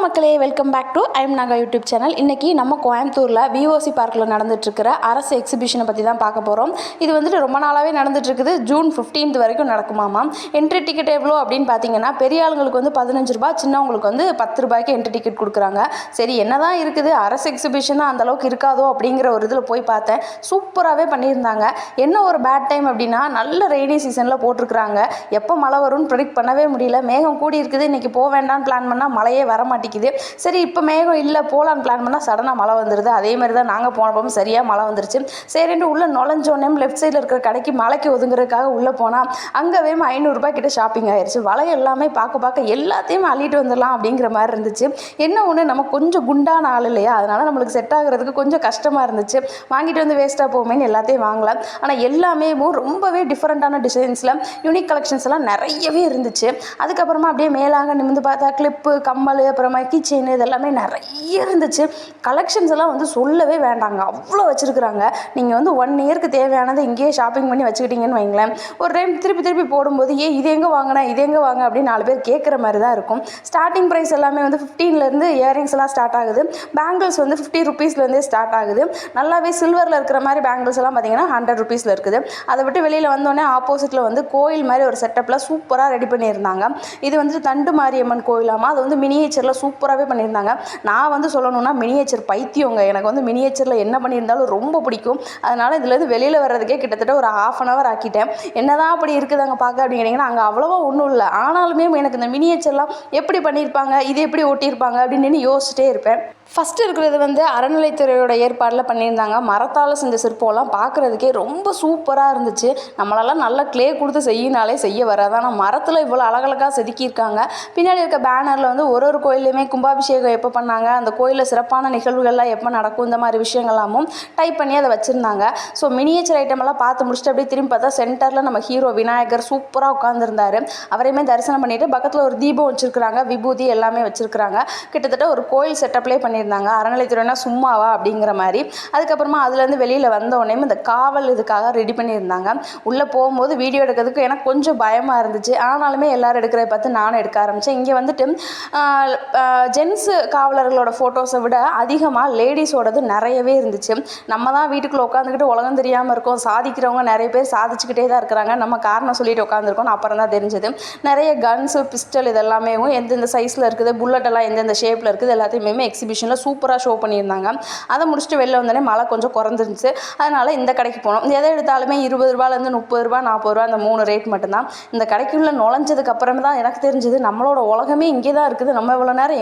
மக்களே, welcome back to I'm Naga YouTube channel. இன்றைக்கி நம்ம கோயம்புத்தூரில் விஓசி பார்க்கில் நடந்துட்டுருக்கிற அரசு எக்ஸிபிஷனை பற்றி தான் பார்க்க போகிறோம். இது வந்துட்டு ரொம்ப நாளாகவே நடந்துட்டுருக்குது. ஜூன் 15 வரைக்கும் நடக்குமாமா. என்ட்ரி டிக்கெட் எவ்வளோ அப்படின்னு பார்த்தீங்கன்னா, பெரிய ஆளுங்களுக்கு வந்து 15 ரூபா, சின்னவங்களுக்கு வந்து 10 ரூபாய்க்கு என்ட்ரி டிக்கெட் கொடுக்குறாங்க. சரி, என்ன தான் இருக்குது, அரசு எக்ஸிபிஷன் அந்தளவுக்கு இருக்காதோ அப்படிங்கிற ஒரு இதில் போய் பார்த்தேன். சூப்பராகவே பண்ணியிருந்தாங்க. என்ன ஒரு பேட் டைம் அப்படின்னா, நல்ல ரெய்னி சீசனில் போட்டிருக்கிறாங்க. எப்போ மழை வரும்னு ப்ரெடிக்ட் பண்ணவே முடியல. மேகம் கூடி இருக்குது. இன்றைக்கி போக வேண்டாம்னு பிளான் பண்ணால் மழையே வர மாட்டேங்குது. சரி, இப்போ மேகம் இல்லை போகலான்னு பிளான் பண்ணால் சடனாக மழை வந்துடுது. அதே மாதிரி தான் நாங்கள் போனப்போ சரியாக மழை வந்துருச்சு. சரின்ட்டு உள்ளே நுழைஞ்சோன்னே லெஃப்ட் சைடில் இருக்கிற கடைக்கு மலைக்கு ஒதுங்குறதுக்காக உள்ளே போனால் அங்கவே 500 ரூபாய் கிட்ட ஷாப்பிங் ஆயிடுச்சு. வலை எல்லாமே பார்க்க எல்லாத்தையும் அள்ளிட்டு வந்துடலாம் அப்படிங்கிற மாதிரி இருந்துச்சு. என்ன ஒன்று, நம்ம கொஞ்சம் குண்டான ஆள் இல்லையா, அதனால் நம்மளுக்கு செட் ஆகுறதுக்கு கொஞ்சம் கஷ்டமாக இருந்துச்சு. வாங்கிட்டு வந்து வேஸ்ட்டாக போகுமேன்னு எல்லாத்தையும் வாங்கலாம். ஆனால் எல்லாமே ரொம்பவே டிஃப்ரெண்ட்டான டிசைன்ஸில் யூனிக் கலெக்ஷன்ஸ் எல்லாம் நிறையவே இருந்துச்சு. அதுக்கப்புறமா அப்படியே மேலாக நிமிர்ந்து பார்த்தா கிளிப்பு, கம்மல், அப்புறமா கீச்செயின் இதெல்லாமே நிறைய இருந்துச்சு. கலெக்ஷன்ஸ் எல்லாம் வந்து சொல்லவே வேண்டாங்க, அவ்வளோ வச்சுருக்குறாங்க. நீங்கள் வந்து 1 இயருக்கு தேவையானதை இங்கேயே ஷாப்பிங் பண்ணி வச்சுக்கிட்டீங்கன்னு வைங்களேன். ஒரு டைம் திருப்பி போடும்போது இது எங்கே வாங்கினேன், இது எங்கே வாங்க அப்படின்னு 4 பேர் கேட்குற மாதிரி தான் இருக்கும். ஸ்டார்டிங் ப்ரைஸ் எல்லாமே வந்து 15லேருந்து இயரிங்ஸ் எல்லாம் ஸ்டார்ட் ஆகுது. பேங்கிள்ஸ் வந்து 50 ருபீஸ்லேருந்தே ஸ்டார்ட் ஆகுது. நல்லாவே சில்வரில் இருக்கிற மாதிரி பேங்கிள்ஸ் எல்லாம் பார்த்தீங்கன்னா 100 ருபீஸில் இருக்குது. அதை விட்டு வெளியில் வந்தோடனே ஆப்போசிட்டில் வந்து கோயில் மாதிரி ஒரு செட்டப்பில் சூப்பராக ரெடி பண்ணியிருந்தாங்க. இது வந்து தண்டு மாரியம்மன் கோயிலாமா, அது வந்து மினியேச்சரில் சூப்பராகவே பண்ணியிருந்தாங்க. நான் வந்து சொல்லணும்னா மினியேச்சர் பைத்தியங்க. எனக்கு வந்து மினியேச்சரில் என்ன பண்ணியிருந்தாலும் ரொம்ப பிடிக்கும். அதனால் இதுலேருந்து வெளியில் வர்றதுக்கே கிட்டத்தட்ட ஒரு 1/2 hour ஆக்கிட்டேன். என்னதான் அப்படி இருக்குது அங்கே பார்க்க அப்படிங்கிறீங்கன்னா, அங்கே அவ்வளோவா ஒன்றும் இல்லை. ஆனாலுமே எனக்கு இந்த மினியேச்சர்லாம் எப்படி பண்ணியிருப்பாங்க, இது எப்படி ஒட்டியிருப்பாங்க அப்படின்னு யோசிச்சுட்டே இருப்பேன். ஃபஸ்ட்டு இருக்கிறது வந்து அறநிலைத்துறையோட ஏற்பாடில் பண்ணியிருந்தாங்க. மரத்தால் செஞ்ச சிற்பம்லாம் பார்க்குறதுக்கே ரொம்ப சூப்பராக இருந்துச்சு. நம்மளெல்லாம் நல்ல க்ளே கொடுத்து செய்யினாலே செய்ய வராது. ஆனால் மரத்தில் இவ்வளோ அழகழகாக செதுக்கியிருக்காங்க. பின்னாடி இருக்க பேனரில் வந்து ஒரு கோயிலையுமே கும்பாபிஷேகம் எப்போ பண்ணாங்க, அந்த கோயிலில் சிறப்பான நிகழ்வுகள்லாம் எப்போ நடக்கும், இந்த மாதிரி விஷயங்கள்லாமும் டைப் பண்ணி அதை வச்சுருந்தாங்க. ஸோ மினியேச்சர் ஐட்டமெல்லாம் பார்த்து முடிச்சுட்டு அப்படியே திரும்பி பார்த்தா சென்டரில் நம்ம ஹீரோ விநாயகர் சூப்பராக உட்காந்துருந்தார். அவரையுமே தரிசனம் பண்ணிவிட்டு பக்கத்தில் ஒரு தீபம் வச்சுருக்குறாங்க, விபூதி எல்லாமே வச்சுருக்குறாங்க. கிட்டத்தட்ட ஒரு கோயில் செட்டப்லேயே பண்ணியிருந்தாங்க. அறநிலைத்துறைனா சும்மாவா அப்படிங்கிற மாதிரி. அதுக்கப்புறமா அதுலேருந்து வெளியில் வந்தோடனே இந்த காவல் இதுக்காக ரெடி பண்ணியிருந்தாங்க. உள்ளே போகும்போது வீடியோ எடுக்கிறதுக்கு எனக்கு கொஞ்சம் பயமாக இருந்துச்சு. ஆனாலுமே எல்லோரும் எடுக்கிறத பார்த்து நானும் எடுக்க ஆரம்பித்தேன். இங்கே வந்துட்டு ஜென்ஸு காவலர்களோட ஃபோட்டோஸை விட அதிகமாக லேடிஸோடது நிறையவே இருந்துச்சு. நம்ம தான் வீட்டுக்குள்ளே உட்காந்துக்கிட்டு உலகம் தெரியாமல் இருக்கோம். சாதிக்கிறவங்க நிறைய பேர் சாதிச்சுக்கிட்டே தான் இருக்கிறாங்க. நம்ம காரணம் சொல்லிட்டு உட்காந்துருக்கோம். அப்புறம் தான் தெரிஞ்சது நிறைய கன்ஸு, பிஸ்டல் இதெல்லாமே எந்தெந்த சைஸில் இருக்குது, புல்லட் எல்லாம் எந்தெந்த ஷேப்பில் இருக்குது, எல்லாத்தையுமே எக்ஸிபிஷனில் சூப்பராக ஷோ பண்ணியிருந்தாங்க. அதை முடிச்சுட்டு வெளில வந்தோடனே மழை கொஞ்சம் குறைஞ்சிருந்துச்சு. அதனால் இந்த கடைக்கு போனோம். எதை எடுத்தாலுமே 20 ரூபாலேருந்து 30 ரூபா, 40 ரூபா, அந்த 3 ரேட் மட்டும்தான். இந்த கடைக்குள்ளே நுழைஞ்சதுக்கு அப்புறம் தான் எனக்கு தெரிஞ்சது நம்மளோட உலகமே இங்கே தான் இருக்குது. நம்ம இவ்வளோ நேரம்